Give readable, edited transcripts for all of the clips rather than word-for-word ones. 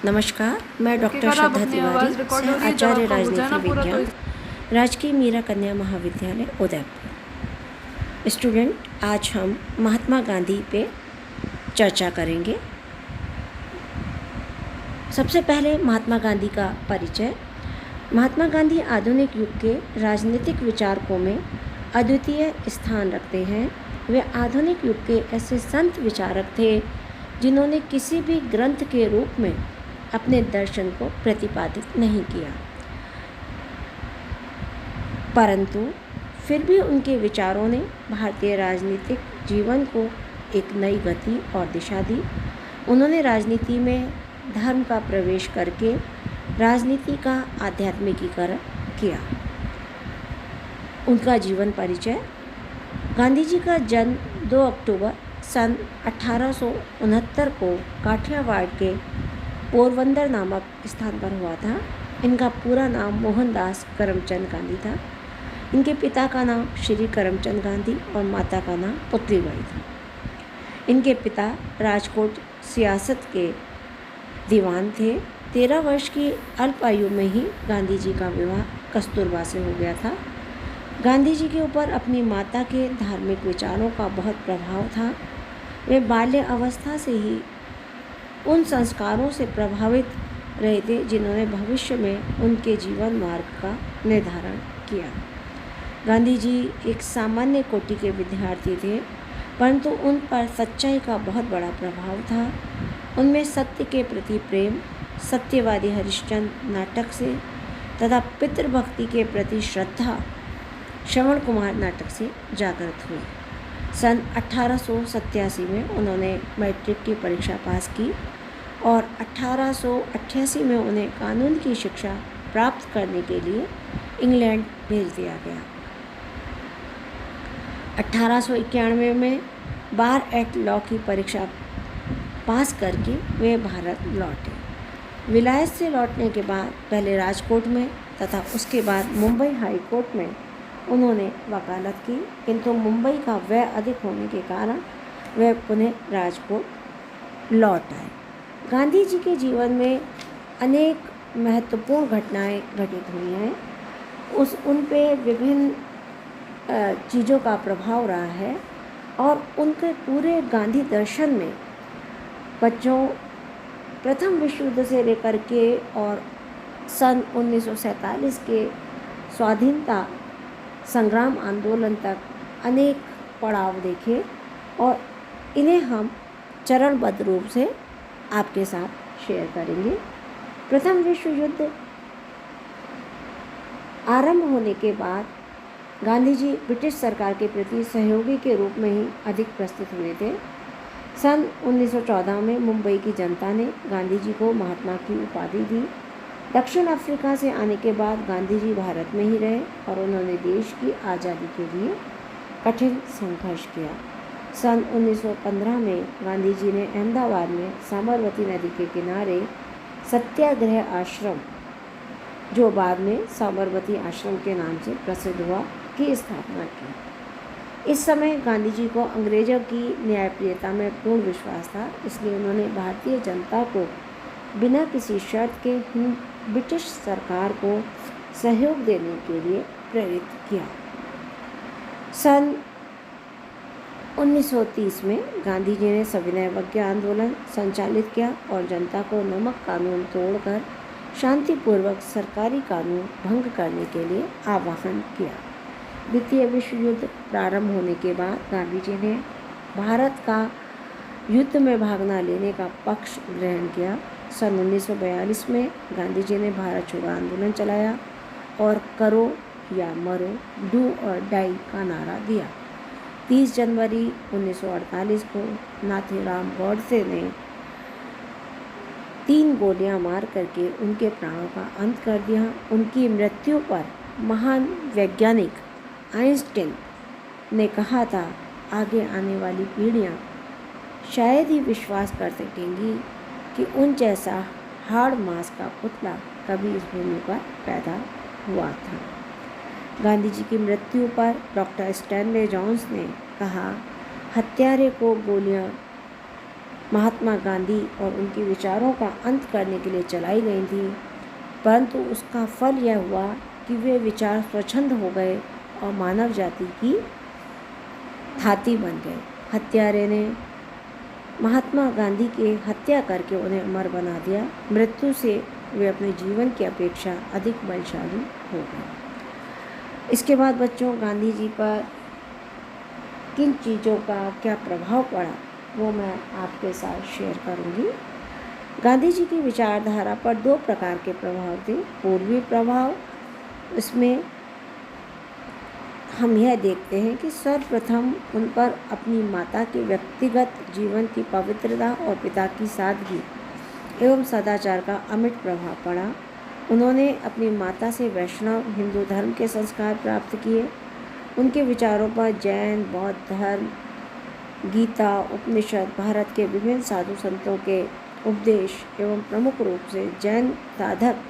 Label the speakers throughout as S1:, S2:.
S1: नमस्कार, मैं डॉक्टर श्रद्धा तिवारी, सह आचार्य राजनीति विज्ञान, राजकीय मीरा कन्या महाविद्यालय उदयपुर। स्टूडेंट, आज हम महात्मा गांधी पे चर्चा करेंगे। सबसे पहले महात्मा गांधी का परिचय। महात्मा गांधी आधुनिक युग के राजनीतिक विचारकों में अद्वितीय स्थान रखते हैं। वे आधुनिक युग के ऐसे संत विचारक थे जिन्होंने किसी भी ग्रंथ के रूप में अपने दर्शन को प्रतिपादित नहीं किया, परंतु फिर भी उनके विचारों ने भारतीय राजनीतिक जीवन को एक नई गति और दिशा दी। उन्होंने राजनीति में धर्म का प्रवेश करके राजनीति का आध्यात्मिकीकरण किया। उनका जीवन परिचय। गांधी जी का जन्म 2 अक्टूबर सन 1869 को काठियावाड़ के पोरबंदर नामक स्थान पर हुआ था। इनका पूरा नाम मोहनदास करमचंद गांधी था। इनके पिता का नाम श्री करमचंद गांधी और माता का नाम पुतलीबाई था। इनके पिता राजकोट सियासत के दीवान थे। 13 वर्ष की अल्प आयु में ही गांधी जी का विवाह कस्तूरबा से हो गया था। गांधी जी के ऊपर अपनी माता के धार्मिक विचारों का बहुत प्रभाव था। वे बाल्य अवस्था से ही उन संस्कारों से प्रभावित रहे थे जिन्होंने भविष्य में उनके जीवन मार्ग का निर्धारण किया। गांधी जी एक सामान्य कोटि के विद्यार्थी थे, परंतु उन पर सच्चाई का बहुत बड़ा प्रभाव था। उनमें सत्य के प्रति प्रेम सत्यवादी हरिश्चंद्र नाटक से तथा पितृभक्ति के प्रति श्रद्धा श्रवण कुमार नाटक से जागृत हुई। सन 1887 में उन्होंने मैट्रिक की परीक्षा पास की और 1888 में उन्हें कानून की शिक्षा प्राप्त करने के लिए इंग्लैंड भेज दिया गया। 1891 में बार एट लॉ की परीक्षा पास करके वे भारत लौटे। विलायत से लौटने के बाद पहले राजकोट में तथा उसके बाद मुंबई हाई कोर्ट में उन्होंने वकालत की, किंतु मुंबई का व्यय अधिक होने के कारण वे पुनः राजकोट लौट आए। गांधी जी के जीवन में अनेक महत्वपूर्ण घटनाएं घटित हुई हैं। उन पे विभिन्न चीज़ों का प्रभाव रहा है और उनके पूरे गांधी दर्शन में बच्चों प्रथम विश्व युद्ध से लेकर के और सन 1947 के स्वाधीनता संग्राम आंदोलन तक अनेक पड़ाव देखे और इन्हें हम चरणबद्ध रूप से आपके साथ शेयर करेंगे। प्रथम विश्व युद्ध आरंभ होने के बाद गांधी जी ब्रिटिश सरकार के प्रति सहयोगी के रूप में ही अधिक प्रस्तुत हुए थे। सन 1914 में मुंबई की जनता ने गांधी जी को महात्मा की उपाधि दी। दक्षिण अफ्रीका से आने के बाद गांधी जी भारत में ही रहे और उन्होंने देश की आज़ादी के लिए कठिन संघर्ष किया। सन 1915 में गांधी जी ने अहमदाबाद में साबरमती नदी के किनारे सत्याग्रह आश्रम, जो बाद में साबरमती आश्रम के नाम से प्रसिद्ध हुआ, की स्थापना की। इस समय गांधी जी को अंग्रेज़ों की न्यायप्रियता में पूर्ण विश्वास था, इसलिए उन्होंने भारतीय जनता को बिना किसी शर्त के ब्रिटिश सरकार को सहयोग देने के लिए प्रेरित किया। सन 1930 में गांधी जी ने सविनय अवज्ञा आंदोलन संचालित किया और जनता को नमक कानून तोड़कर शांतिपूर्वक सरकारी कानून भंग करने के लिए आह्वान किया। द्वितीय विश्व युद्ध प्रारंभ होने के बाद गांधी जी ने भारत का युद्ध में भाग न लेने का पक्ष ग्रहण किया। सन 1942 में गांधी जी ने भारत छोड़ो आंदोलन चलाया और करो या मरो, डू और डाई का नारा दिया। 30 जनवरी 1948 को नाथूराम गोडसे ने 3 गोलियां मार करके उनके प्राणों का अंत कर दिया। उनकी मृत्यु पर महान वैज्ञानिक आइंस्टीन ने कहा था, आगे आने वाली पीढ़ियां शायद ही विश्वास कर सकेंगी कि उन जैसा हाड़ मांस का पुतला कभी इस भूमि पर पैदा हुआ था। गांधी जी की मृत्यु पर डॉक्टर स्टैनले जॉन्स ने कहा, हत्यारे को गोलियां महात्मा गांधी और उनके विचारों का अंत करने के लिए चलाई गई थी, परंतु उसका फल यह हुआ कि वे विचार स्वच्छंद हो गए और मानव जाति की थाती बन गए। हत्यारे ने महात्मा गांधी की हत्या करके उन्हें अमर बना दिया। मृत्यु से वे अपने जीवन की अपेक्षा अधिक बलशाली हो गए। इसके बाद बच्चों, गांधी जी पर किन चीज़ों का क्या प्रभाव पड़ा वो मैं आपके साथ शेयर करूंगी। गांधी जी की विचारधारा पर दो प्रकार के प्रभाव थे। पूर्वी प्रभाव, इसमें हम यह देखते हैं कि सर्वप्रथम उन पर अपनी माता के व्यक्तिगत जीवन की पवित्रता और पिता की सादगी एवं सदाचार का अमिट प्रभाव पड़ा। उन्होंने अपनी माता से वैष्णव हिंदू धर्म के संस्कार प्राप्त किए। उनके विचारों पर जैन, बौद्ध धर्म, गीता, उपनिषद, भारत के विभिन्न साधु संतों के उपदेश एवं प्रमुख रूप से जैन साधक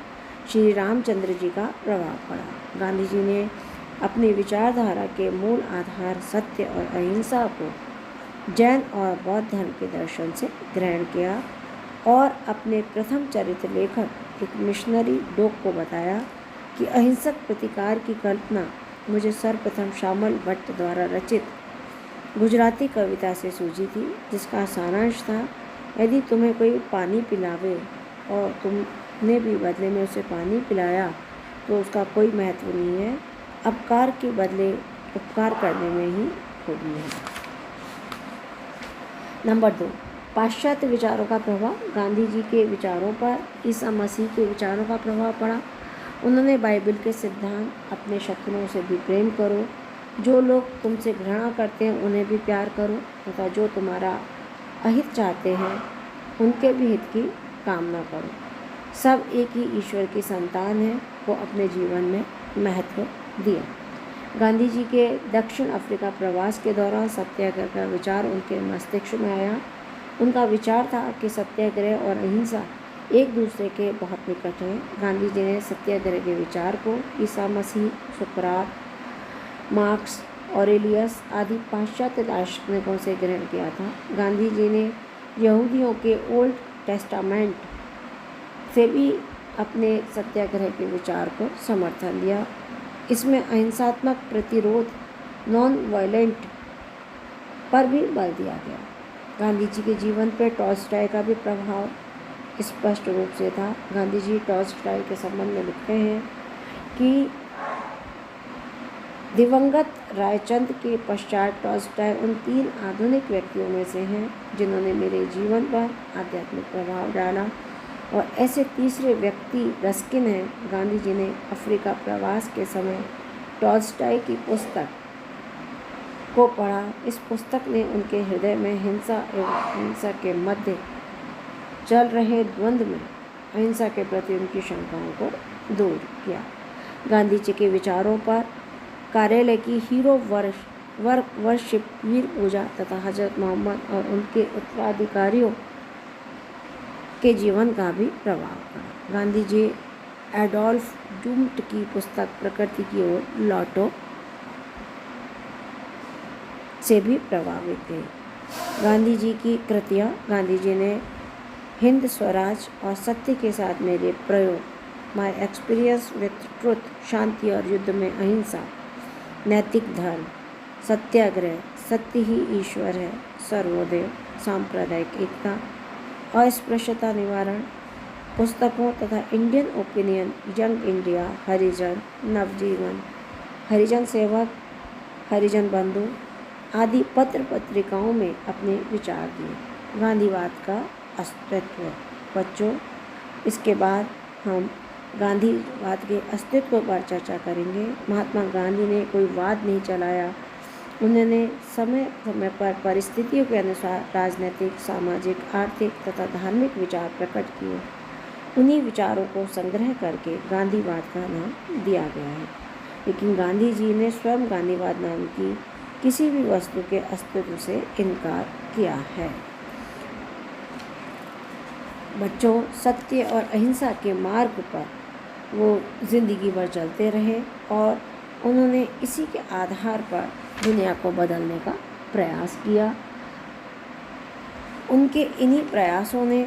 S1: श्री रामचंद्र जी का प्रभाव पड़ा। गांधी जी ने अपनी विचारधारा के मूल आधार सत्य और अहिंसा को जैन और बौद्ध धर्म के दर्शन से ग्रहण किया और अपने प्रथम चरित्र लेखक एक मिशनरी डोक को बताया कि अहिंसक प्रतिकार की कल्पना मुझे सर्वप्रथम शामल भट्ट द्वारा रचित गुजराती कविता से सूझी थी, जिसका सारांश था, यदि तुम्हें कोई पानी पिलावे और तुमने भी बदले में उसे पानी पिलाया तो उसका कोई महत्व नहीं है। अपकार के बदले उपकार करने में ही खूबी है। नंबर 2, पाश्चात्य विचारों का प्रभाव। गांधी जी के विचारों पर ईसा मसीह के विचारों का प्रभाव पड़ा। उन्होंने बाइबल के सिद्धांत, अपने शत्रुओं से भी प्रेम करो, जो लोग तुमसे घृणा करते हैं उन्हें भी प्यार करो तथा जो तुम्हारा अहित चाहते हैं उनके भी हित की कामना करो, सब एक ही ईश्वर की संतान है, को अपने जीवन में महत्व दिया। गांधी जी के दक्षिण अफ्रीका प्रवास के दौरान सत्याग्रह का विचार उनके मस्तिष्क में आया। उनका विचार था कि सत्याग्रह और अहिंसा एक दूसरे के बहुत निकट हैं। गांधी जी ने सत्याग्रह के विचार को ईसा मसीह, सुकरात, मार्क्स, ऑरेलियस आदि पाश्चात्य दार्शनिकों से ग्रहण किया था। गांधी जी ने यहूदियों के ओल्ड टेस्टामेंट से भी अपने सत्याग्रह के विचार को समर्थन दिया। इसमें अहिंसात्मक प्रतिरोध, नॉन वायलेंट पर भी बल दिया गया। गांधी जी के जीवन पर टॉल्स्टॉय का भी प्रभाव स्पष्ट रूप से था। गांधी जी टॉल्स्टॉय के संबंध में लिखते हैं कि दिवंगत रायचंद के पश्चात टॉल्स्टॉय उन 3 आधुनिक व्यक्तियों में से हैं जिन्होंने मेरे जीवन पर आध्यात्मिक प्रभाव डाला, और ऐसे तीसरे व्यक्ति रस्किन हैं। गांधी जी ने अफ्रीका प्रवास के समय टॉल्स्टॉय की पुस्तक को पढ़ा। इस पुस्तक ने उनके हृदय में हिंसा एवं अहिंसा के मध्य चल रहे द्वंद्व में अहिंसा के प्रति उनकी शंकाओं को दूर किया। गांधी जी के विचारों पर कार्यालय की हीरो वर्शिप, वीर पूजा तथा हजरत मोहम्मद और उनके उत्तराधिकारियों के जीवन का भी प्रभाव पड़ा। गांधी जी एडोल्फ डूम्ट की पुस्तक प्रकृति की ओर लौटो से भी प्रभावित थे। गांधी जी की कृतियाँ। गांधी जी ने हिंद स्वराज और सत्य के साथ मेरे प्रयोग, माय एक्सपीरियंस विथ ट्रुथ, शांति और युद्ध में अहिंसा, नैतिक धर्म, सत्याग्रह, सत्य ही ईश्वर है, सर्वोदय, सांप्रदायिक एकता, अस्पृश्यता निवारण पुस्तकों तथा इंडियन ओपिनियन, यंग इंडिया, हरिजन, नवजीवन, हरिजन सेवक, हरिजन बंधु आदि पत्र पत्रिकाओं में अपने विचार दिए। गांधीवाद का अस्तित्व। बच्चों, इसके बाद हम गांधीवाद के अस्तित्व पर चर्चा करेंगे। महात्मा गांधी ने कोई वाद नहीं चलाया। उन्होंने समय समय पर परिस्थितियों के अनुसार राजनीतिक, सामाजिक, आर्थिक तथा धार्मिक विचार प्रकट किए। उन्हीं विचारों को संग्रह करके गांधीवाद का नाम दिया गया है। लेकिन गांधी जी ने स्वयं गांधीवाद नाम की किसी भी वस्तु के अस्तित्व से इनकार किया है। बच्चों, सत्य और अहिंसा के मार्ग पर वो जिंदगी भर चलते रहे और उन्होंने इसी के आधार पर दुनिया को बदलने का प्रयास किया। उनके इन्हीं प्रयासों ने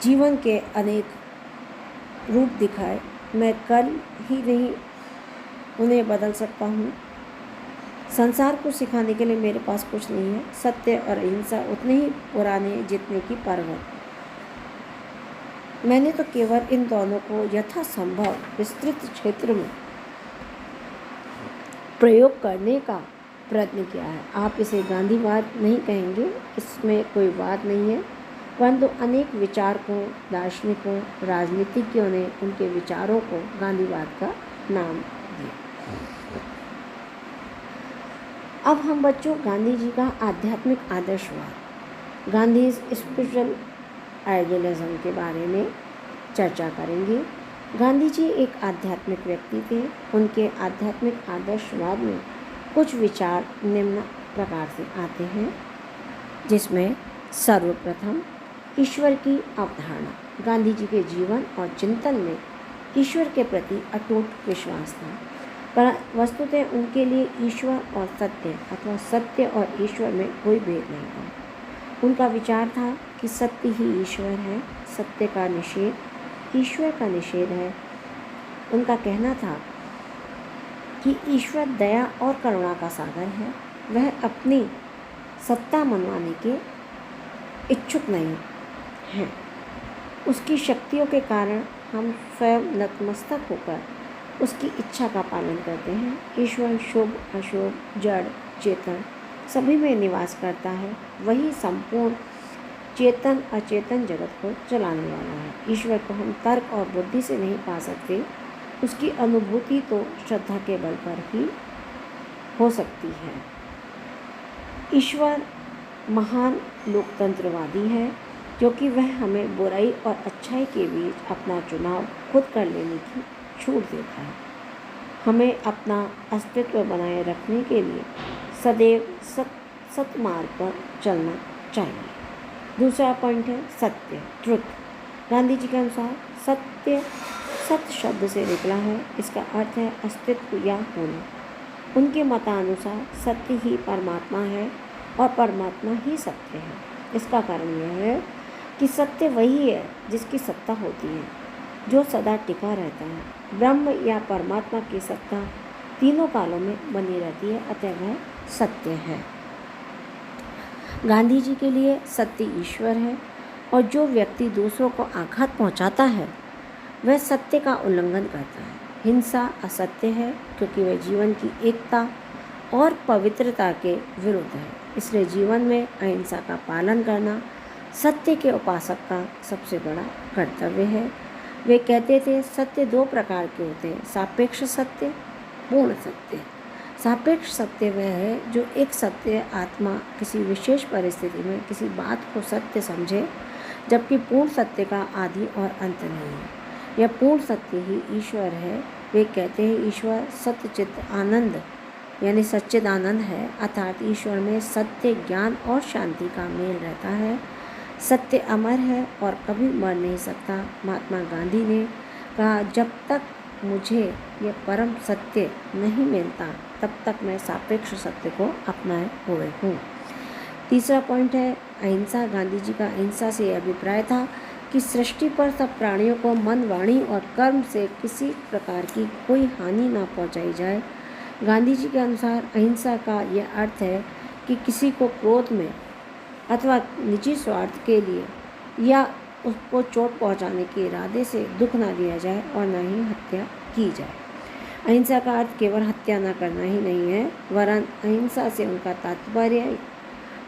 S1: जीवन के अनेक रूप दिखाए। मैं कल ही नहीं उन्हें बदल सकता हूँ। संसार को सिखाने के लिए मेरे पास कुछ नहीं है। सत्य और अहिंसा उतने ही पुराने जितने की पर्वत। मैंने तो केवल इन दोनों को यथासंभव विस्तृत क्षेत्र में प्रयोग करने का प्रयत्न किया है। आप इसे गांधीवाद नहीं कहेंगे, इसमें कोई वाद नहीं है, परंतु अनेक विचारकों, दार्शनिकों, राजनीतिज्ञों ने उनके विचारों को गांधीवाद का नाम दिया। अब हम बच्चों गांधी जी का आध्यात्मिक आदर्शवाद, गांधी स्पिरिचुअल आइडियलिज्म के बारे में चर्चा करेंगे। गांधी जी एक आध्यात्मिक व्यक्ति थे। उनके आध्यात्मिक आदर्शवाद में कुछ विचार निम्न प्रकार से आते हैं, जिसमें सर्वप्रथम ईश्वर की अवधारणा। गांधी जी के जीवन और चिंतन में ईश्वर के प्रति अटूट विश्वास था, पर वस्तुतः उनके लिए ईश्वर और सत्य अथवा सत्य और ईश्वर में कोई भेद नहीं था। उनका विचार था कि सत्य ही ईश्वर है, सत्य का निषेध ईश्वर का निषेध है। उनका कहना था कि ईश्वर दया और करुणा का सागर है, वह अपनी सत्ता मनवाने के इच्छुक नहीं है। उसकी शक्तियों के कारण हम स्वयं नतमस्तक होकर उसकी इच्छा का पालन करते हैं। ईश्वर शुभ अशुभ, जड़ चेतन सभी में निवास करता है। वही संपूर्ण चेतन अचेतन जगत को चलाने वाला है। ईश्वर को हम तर्क और बुद्धि से नहीं पा सकते, उसकी अनुभूति तो श्रद्धा के बल पर ही हो सकती है। ईश्वर महान लोकतंत्रवादी है, क्योंकि वह हमें बुराई और अच्छाई के बीच अपना चुनाव खुद कर लेने की छूट देता है। हमें अपना अस्तित्व बनाए रखने के लिए सदैव सत्मार्ग पर चलना चाहिए। दूसरा पॉइंट है सत्य, ट्रुथ। गांधी जी के अनुसार सत्य सत्य शब्द से निकला है। इसका अर्थ है अस्तित्व या होना। उनके मतानुसार सत्य ही परमात्मा है और परमात्मा ही सत्य है। इसका कारण यह है कि सत्य वही है जिसकी सत्ता होती है, जो सदा टिका रहता है। ब्रह्म या परमात्मा की सत्ता तीनों कालों में बनी रहती है, अतः वह सत्य है। गांधी जी के लिए सत्य ईश्वर है, और जो व्यक्ति दूसरों को आघात पहुंचाता है वह सत्य का उल्लंघन करता है। हिंसा असत्य है, क्योंकि वह जीवन की एकता और पवित्रता के विरुद्ध है। इसलिए जीवन में अहिंसा का पालन करना सत्य के उपासक का सबसे बड़ा कर्तव्य है। वे कहते थे सत्य दो प्रकार के होते हैं, सापेक्ष सत्य, पूर्ण सत्य। सापेक्ष सत्य वह है जो एक सत्य आत्मा किसी विशेष परिस्थिति में किसी बात को सत्य समझे, जबकि पूर्ण सत्य का आदि और अंत नहीं है। यह पूर्ण सत्य ही ईश्वर है। वे कहते हैं ईश्वर सत्यचित आनंद यानी सच्चिदानंद है, अर्थात ईश्वर में सत्य, ज्ञान और शांति का मेल रहता है। सत्य अमर है और कभी मर नहीं सकता। महात्मा गांधी ने कहा, जब तक मुझे यह परम सत्य नहीं मिलता तब तक मैं सापेक्ष सत्य को अपनाए हुए हूँ। तीसरा पॉइंट है अहिंसा। गांधी जी का अहिंसा से यह अभिप्राय था कि सृष्टि पर सब प्राणियों को मन, वाणी और कर्म से किसी प्रकार की कोई हानि ना पहुँचाई जाए। गांधी जी के अनुसार अहिंसा का यह अर्थ है कि किसी को क्रोध में अथवा निजी स्वार्थ के लिए या उसको चोट पहुंचाने के इरादे से दुख ना दिया जाए और न ही हत्या की जाए। अहिंसा का अर्थ केवल हत्या न करना ही नहीं है, वरन अहिंसा से उनका तात्पर्य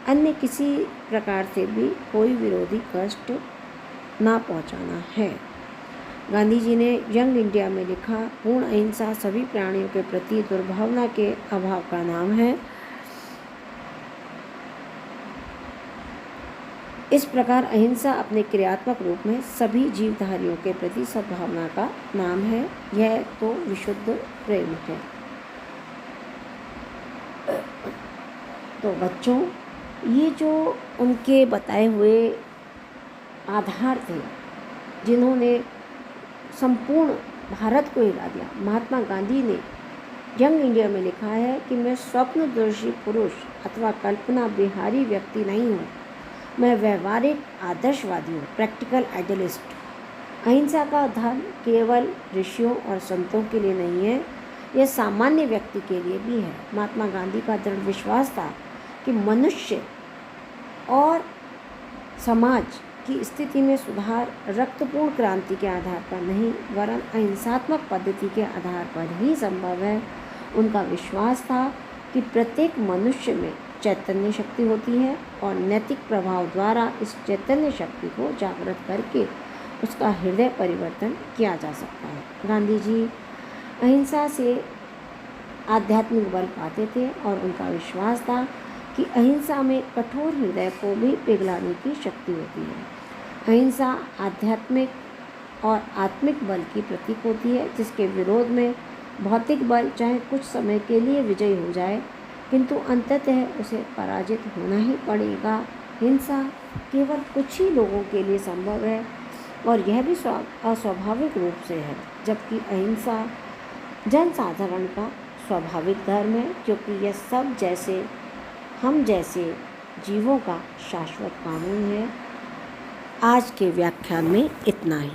S1: अन्य किसी प्रकार से भी कोई विरोधी कष्ट ना पहुंचाना है। गांधी जी ने यंग इंडिया में लिखा, पूर्ण अहिंसा सभी प्राणियों के प्रति दुर्भावना के अभाव का नाम है। इस प्रकार अहिंसा अपने क्रियात्मक रूप में सभी जीवधारियों के प्रति सद्भावना का नाम है। यह तो विशुद्ध प्रेम है। तो बच्चों, ये जो उनके बताए हुए आधार थे जिन्होंने संपूर्ण भारत को हिला दिया, महात्मा गांधी ने यंग इंडिया में लिखा है कि मैं स्वप्नदर्शी पुरुष अथवा कल्पना विहारी व्यक्ति नहीं हूँ, मैं व्यवहारिक आदर्शवादी हूँ, प्रैक्टिकल आइडियलिस्ट। अहिंसा का धर्म केवल ऋषियों और संतों के लिए नहीं है, यह सामान्य व्यक्ति के लिए भी है। महात्मा गांधी का दृढ़ विश्वास था कि मनुष्य और समाज की स्थिति में सुधार रक्तपूर्ण क्रांति के आधार पर नहीं वरन अहिंसात्मक पद्धति के आधार पर ही संभव है। उनका विश्वास था कि प्रत्येक मनुष्य में चैतन्य शक्ति होती है और नैतिक प्रभाव द्वारा इस चैतन्य शक्ति को जागृत करके उसका हृदय परिवर्तन किया जा सकता है। गांधी जी अहिंसा से आध्यात्मिक बल पाते थे और उनका विश्वास था कि अहिंसा में कठोर हृदय को भी पिघलाने की शक्ति होती है। अहिंसा आध्यात्मिक और आत्मिक बल की प्रतीक होती है, जिसके विरोध में भौतिक बल चाहे कुछ समय के लिए विजयी हो जाए किंतु अंततः उसे पराजित होना ही पड़ेगा। हिंसा केवल कुछ ही लोगों के लिए संभव है और यह भी अस्वाभाविक रूप से है, जबकि अहिंसा जनसाधारण का स्वाभाविक धर्म है, क्योंकि यह सब जैसे हम जैसे जीवों का शाश्वत कानून है। आज के व्याख्यान में इतना ही।